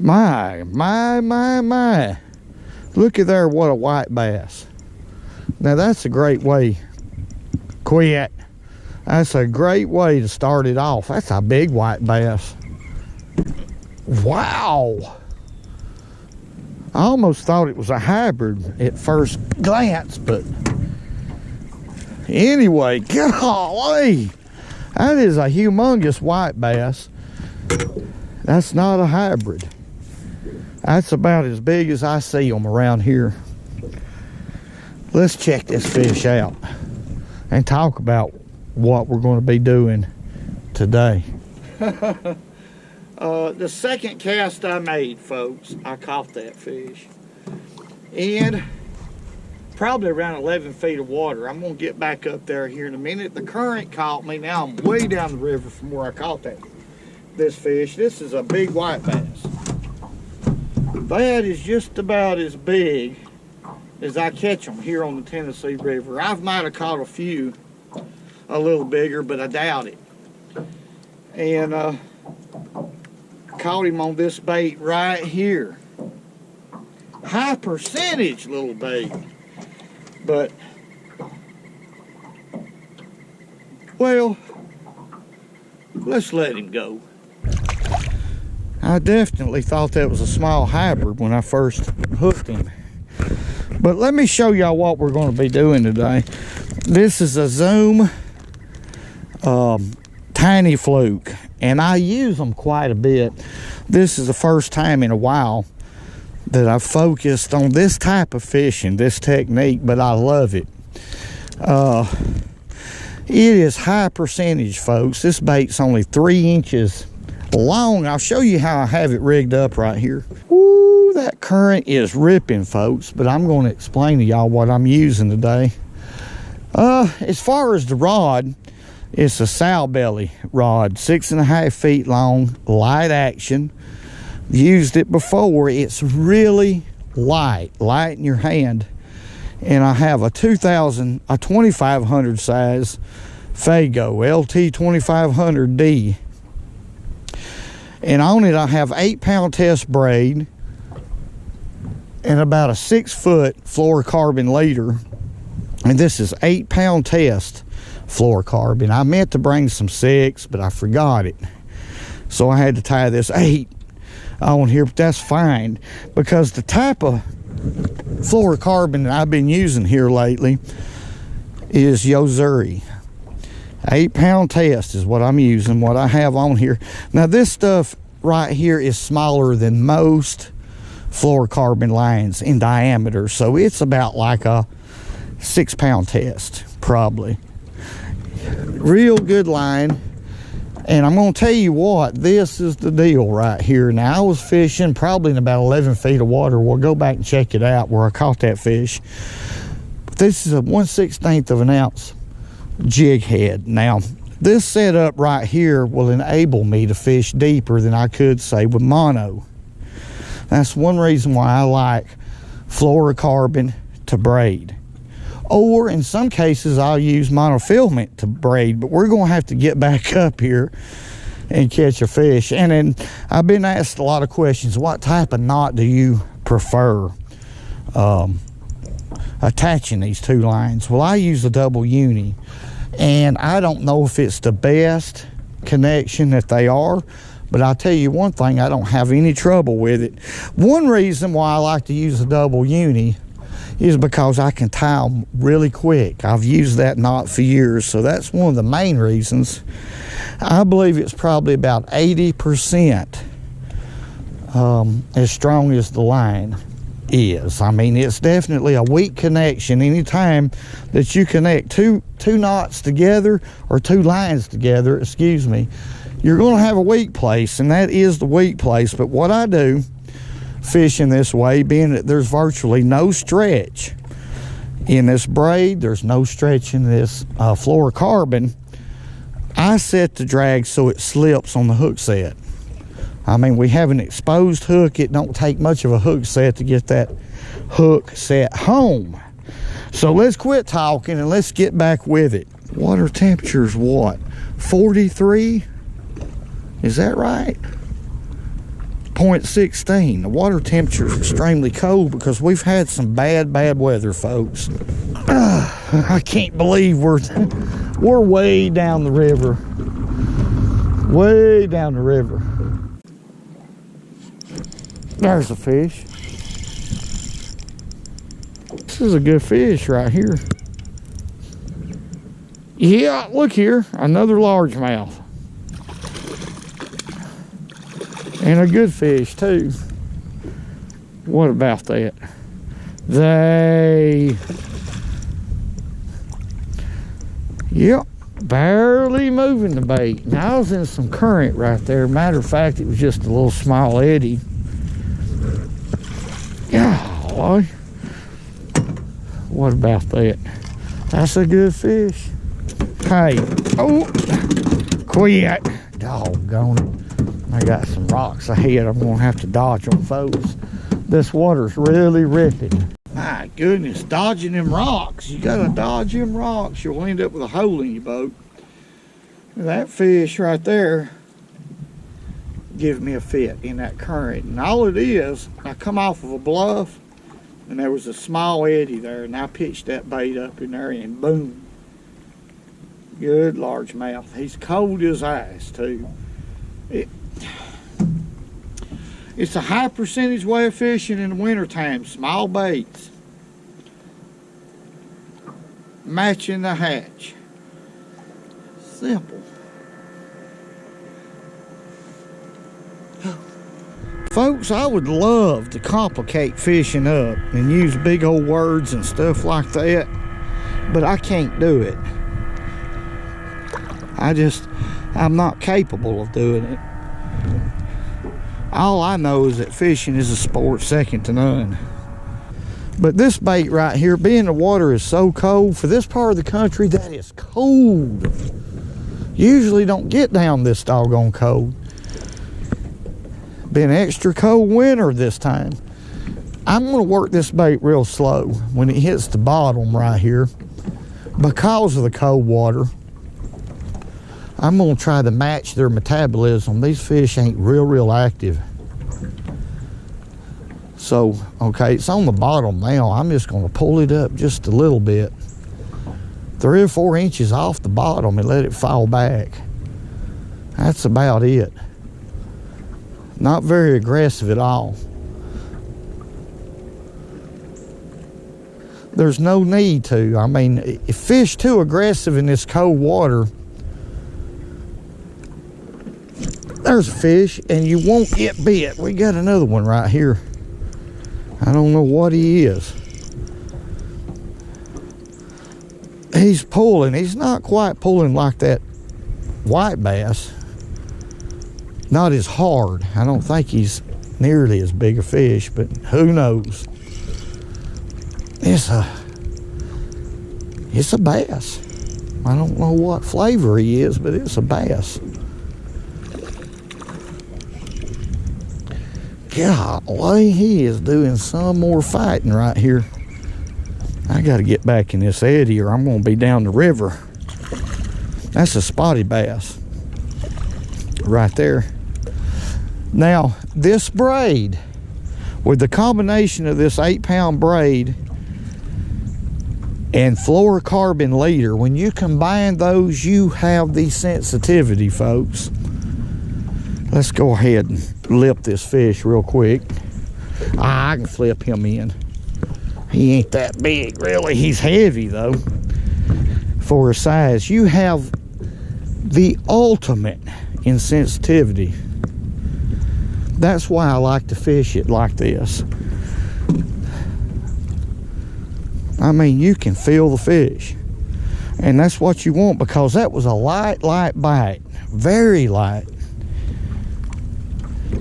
My. Look at there, what a white bass. Now that's a great way. Quit. That's a great way to start it off. That's a big white bass. Wow. I almost thought it was a hybrid at first glance, but anyway, golly, that is a humongous white bass. That's not a hybrid. That's about as big as I see them around here. Let's check this fish out and talk about what we're going to be doing today. The second cast I made, folks, I caught that fish. And probably around 11 feet of water. I'm going to get back up there here in a minute. The current caught me. Now I'm way down the river from where I caught this fish. This is a big white bass. That is just about as big as I catch them here on the Tennessee River. I might have caught a few a little bigger, but I doubt it. And caught him on this bait right here. High percentage little bait. But, well, let's let him go. I definitely thought that was a small hybrid when I first hooked him. But let me show y'all what we're going to be doing today. This is a Zoom tiny fluke, and I use them quite a bit. This is the first time in a while that I've focused on this type of fishing, this technique, but I love it. It is high percentage, folks. This bait's only 3 inches long. I'll show you how I have it rigged up right here. Woo, that current is ripping, folks, but I'm going to explain to y'all what I'm using today. As far as the rod, it's a sow belly rod, 6.5 feet long, light action. Used it before. It's really light in your hand. And I have a 2500 size Fago LT 2500D. And on it I have 8-pound test braid and about a 6-foot fluorocarbon leader. And this is 8-pound test fluorocarbon. I meant to bring some 6, but I forgot it. So I had to tie this 8 on here, but that's fine because the type of fluorocarbon that I've been using here lately is Yozuri. 8-pound test is what I'm using, what I have on here. Now this stuff right here is smaller than most fluorocarbon lines in diameter, so it's about like a 6-pound test probably. Real good line. And I'm going to tell you what, this is the deal right here. Now, I was fishing probably in about 11 feet of water. We'll go back and check it out where I caught that fish. But this is a 1/16 of an ounce jig head. Now, this setup right here will enable me to fish deeper than I could, say, with mono. That's one reason why I like fluorocarbon to braid. Or in some cases I'll use monofilament to braid, but we're going to have to get back up here and catch a fish. And then I've been asked a lot of questions. What type of knot do you prefer attaching these two lines? Well, I use a double uni, and I don't know if it's the best connection that they are, but I'll tell you one thing, I don't have any trouble with it. One reason why I like to use a double uni is because I can tie them really quick. I've used that knot for years, so that's one of the main reasons. I believe it's probably about 80% as strong as the line is. I mean, it's definitely a weak connection. Anytime that you connect two knots together, or two lines together, excuse me, you're going to have a weak place, and that is the weak place. But what I do fishing this way, being that there's virtually no stretch in this braid, there's no stretch in this fluorocarbon, I set the drag so it slips on the hook set. I mean, we have an exposed hook. It don't take much of a hook set to get that hook set home. So let's quit talking and let's get back with it. Water temperature's what, 43? Is that right? 0.16. The water temperature is extremely cold because we've had some bad weather, folks. I can't believe we're way down the river. Way down the river. There's a fish. This is a good fish right here. Yeah, look here, another largemouth. And a good fish too. What about that? Yep, barely moving the bait. Now I was in some current right there. Matter of fact, it was just a little small eddy. Golly. What about that? That's a good fish. Hey, oh, quit. Doggone it. I got some rocks ahead. I'm gonna have to dodge them, folks. This water's really ripping. My goodness, dodging them rocks. You gotta dodge them rocks. You'll end up with a hole in your boat. That fish right there give me a fit in that current. And all it is, I come off of a bluff and there was a small eddy there, and I pitched that bait up in there and boom. Good largemouth. He's cold as ice too. It's a high percentage way of fishing in the wintertime. Small baits. Matching the hatch. Simple. Folks, I would love to complicate fishing up and use big old words and stuff like that, but I can't do it. I'm not capable of doing it. All I know is that fishing is a sport second to none. But this bait right here, being the water is so cold, for this part of the country, that is cold. Usually don't get down this doggone cold. Been extra cold winter this time. I'm gonna work this bait real slow when it hits the bottom right here. Because of the cold water, I'm gonna try to match their metabolism. These fish ain't real active. So, okay, it's on the bottom now. I'm just gonna pull it up just a little bit. 3 or 4 inches off the bottom and let it fall back. That's about it. Not very aggressive at all. There's no need to. I mean, if fish too aggressive in this cold water, there's a fish and you won't get bit. We got another one right here. I don't know what he is. He's pulling. He's not quite pulling like that white bass. Not as hard. I don't think he's nearly as big a fish, but who knows? It's a bass. I don't know what flavor he is, but it's a bass. Golly, he is doing some more fighting right here. I got to get back in this eddy or I'm going to be down the river. That's a spotty bass right there. Now, this braid, with the combination of this 8-pound braid and fluorocarbon leader, when you combine those, you have the sensitivity, folks. Let's go ahead and lip this fish real quick. I can flip him in. He ain't that big, really. He's heavy, though, for his size. You have the ultimate in sensitivity. That's why I like to fish it like this. I mean, you can feel the fish. And that's what you want, because that was a light bite. Very light.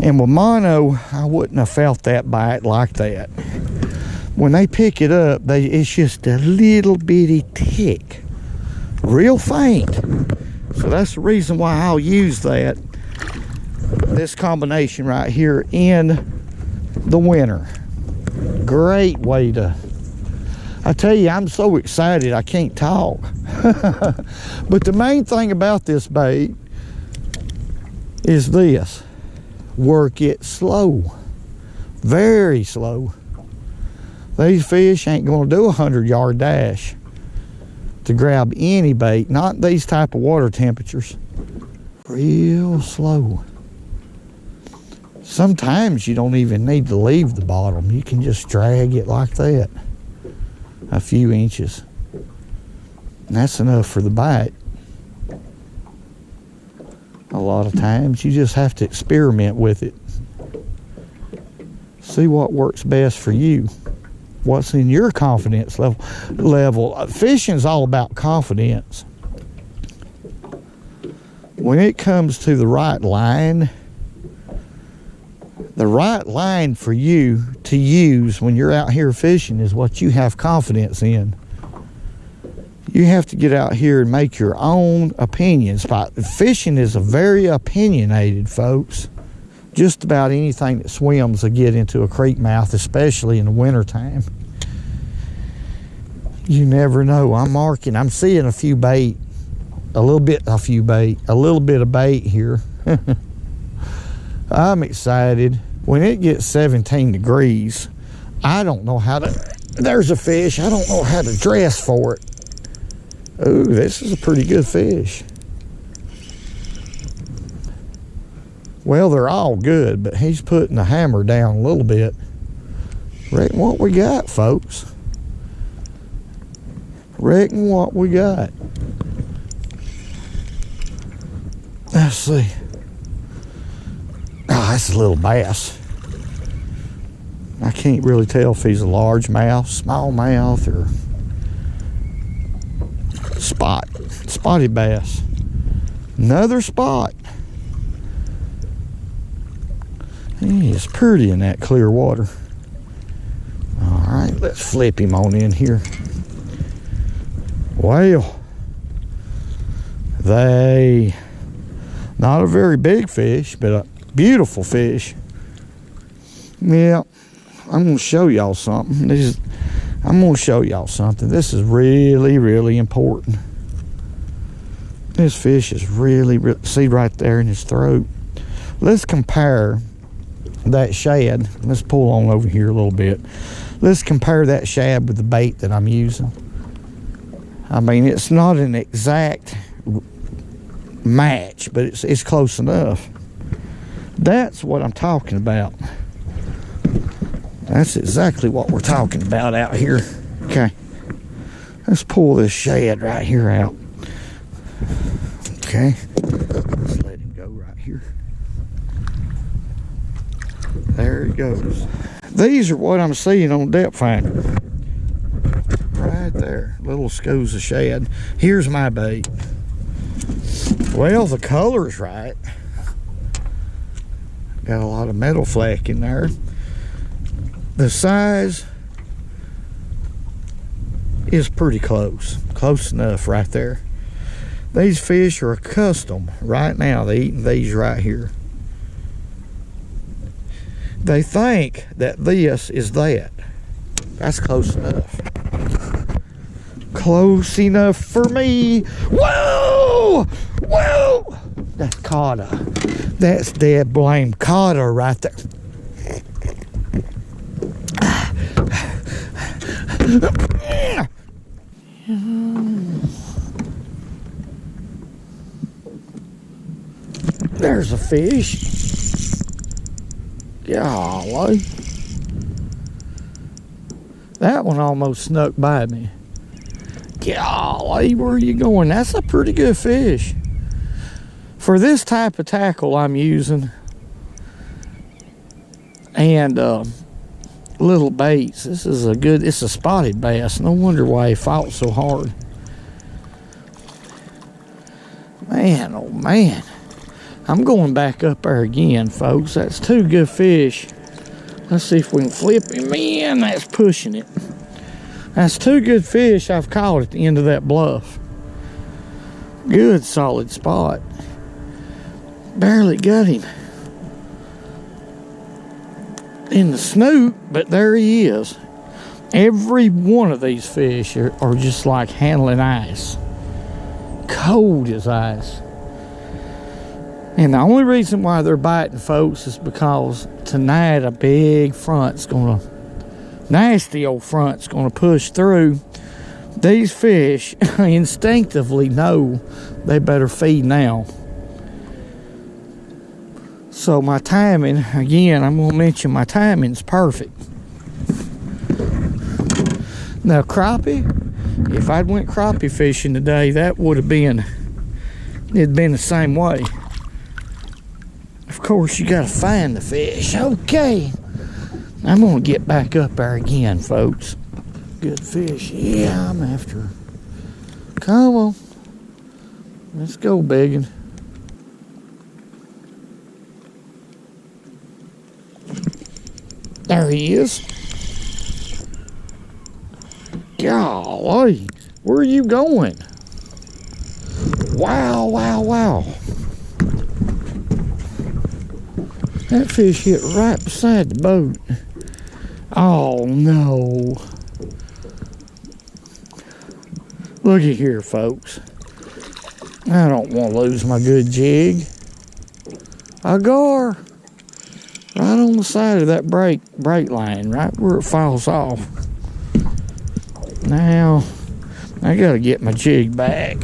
And with mono, I wouldn't have felt that bite like that. When they pick it up, it's just a little bitty tick. Real faint. So that's the reason why I'll use this combination right here in the winter. Great way to, I tell you, I'm so excited I can't talk. But the main thing about this bait is this. work it slow, very slow. These fish ain't gonna do a 100-yard dash to grab any bait, not these type of water temperatures. Real slow. Sometimes you don't even need to leave the bottom. You can just drag it like that a few inches, and that's enough for the bite. A lot of times you just have to experiment with it, see what works best for you, what's in your confidence level. Fishing's all about confidence. When it comes to the right line for you to use when you're out here fishing is what you have confidence in. You have to get out here and make your own opinions. Fishing is a very opinionated, folks. Just about anything that swims will get into a creek mouth, especially in the wintertime. You never know. I'm seeing a few bait, a little bit of bait here. I'm excited. When it gets 17 degrees, I don't know how to, there's a fish, I don't know how to dress for it. Ooh, this is a pretty good fish. Well, they're all good, but he's putting the hammer down a little bit. Reckon what we got, folks. Reckon what we got. Let's see. Oh, that's a little bass. I can't really tell if he's a largemouth, smallmouth, or spotted bass. Another spot. He is pretty in that clear water. All right, let's flip him on in here. Well, not a very big fish, but a beautiful fish. Yeah, I'm gonna show y'all something. This is really, really important. This fish is really, see right there in his throat. Let's compare that shad. Let's pull on over here a little bit. Let's compare that shad with the bait that I'm using. I mean, it's not an exact match, but it's close enough. That's what I'm talking about. That's exactly what we're talking about out here. Okay, let's pull this shad right here out. Okay, let's let him go right here. There he goes. These are what I'm seeing on depth finder. Right there, little schools of shad. Here's my bait. Well, the color's right. Got a lot of metal fleck in there. The size is pretty close enough right there. These fish are accustomed right now. They're eating these right here. They think that this is that. That's close enough. Close enough for me. Whoa! Whoa! That's cotta. That's dead blame cotta right there. There's a fish. Golly. That one almost snuck by me. Golly, where are you going? That's a pretty good fish. For this type of tackle I'm using, and little baits, it's a spotted bass. No wonder why he fought so hard. Man, oh man. I'm going back up there again, folks. That's two good fish. Let's see if we can flip him in. That's pushing it. That's two good fish I've caught at the end of that bluff. Good solid spot. Barely got him in the snoot, but there he is. Every one of these fish are just like handling ice. Cold as ice. And the only reason why they're biting, folks, is because tonight a big front's gonna, nasty old front's gonna push through. These fish instinctively know they better feed now. So my timing, again, I'm gonna mention my timing's perfect. Now crappie, if I'd went crappie fishing today, that would have been, it'd been the same way. Of course, you gotta find the fish. Okay, I'm gonna get back up there again, folks. Good fish. Yeah, I'm after her. Come on. Let's go, biggin'. There he is. Golly, where are you going? Wow, wow, wow. That fish hit right beside the boat. Oh, no. Look at here, folks. I don't want to lose my good jig. A gar. Right on the side of that brake line, right where it falls off. Now, I got to get my jig back.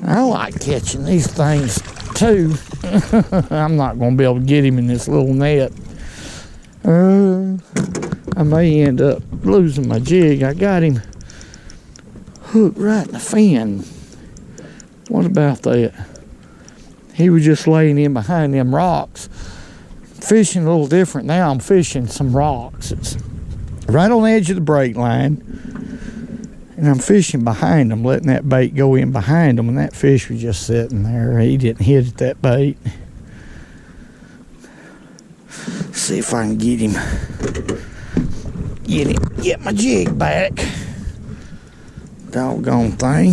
I like catching these things too. I'm not going to be able to get him in this little net. I may end up losing my jig. I got him hooked right in the fin. What about that? He was just laying in behind them rocks. Fishing a little different now. I'm fishing some rocks. It's right on the edge of the brake line. And I'm fishing behind them, letting that bait go in behind them. And that fish was just sitting there. He didn't hit at that bait. See if I can get him. Get my jig back. Doggone thing.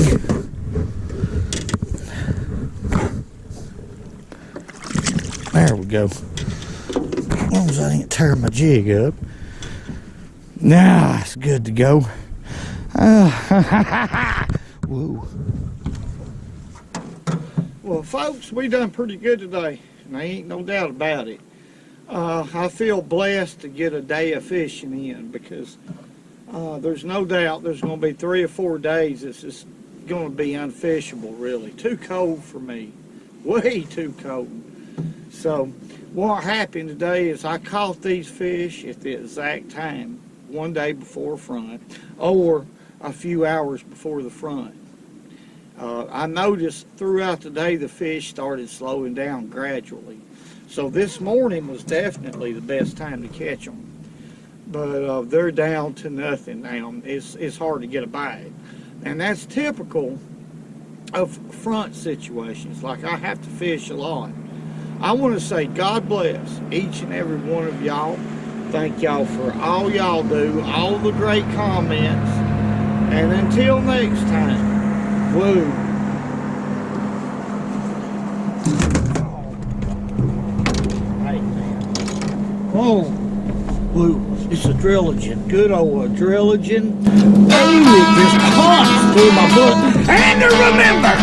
There we go. As long as I didn't tear my jig up. Now it's good to go. Whoa. Well, folks, we done pretty good today. And there ain't no doubt about it. I feel blessed to get a day of fishing in because there's no doubt there's going to be 3 or 4 days this is going to be unfishable, really. Too cold for me. Way too cold. So what happened today is I caught these fish at the exact time, one day before front or a few hours before the front. I noticed throughout the day the fish started slowing down gradually. So this morning was definitely the best time to catch them. But they're down to nothing now. It's hard to get a bite. And that's typical of front situations. Like I have to fish a lot. I want to say God bless each and every one of y'all. Thank y'all for all y'all do, all the great comments. And until next time, woo. Oh, woo, it's a drilligin, good old drilligin. Oh, it just pumps through my butt. And remember,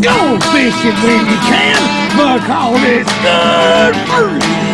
go fishing when you can, because it's good for you.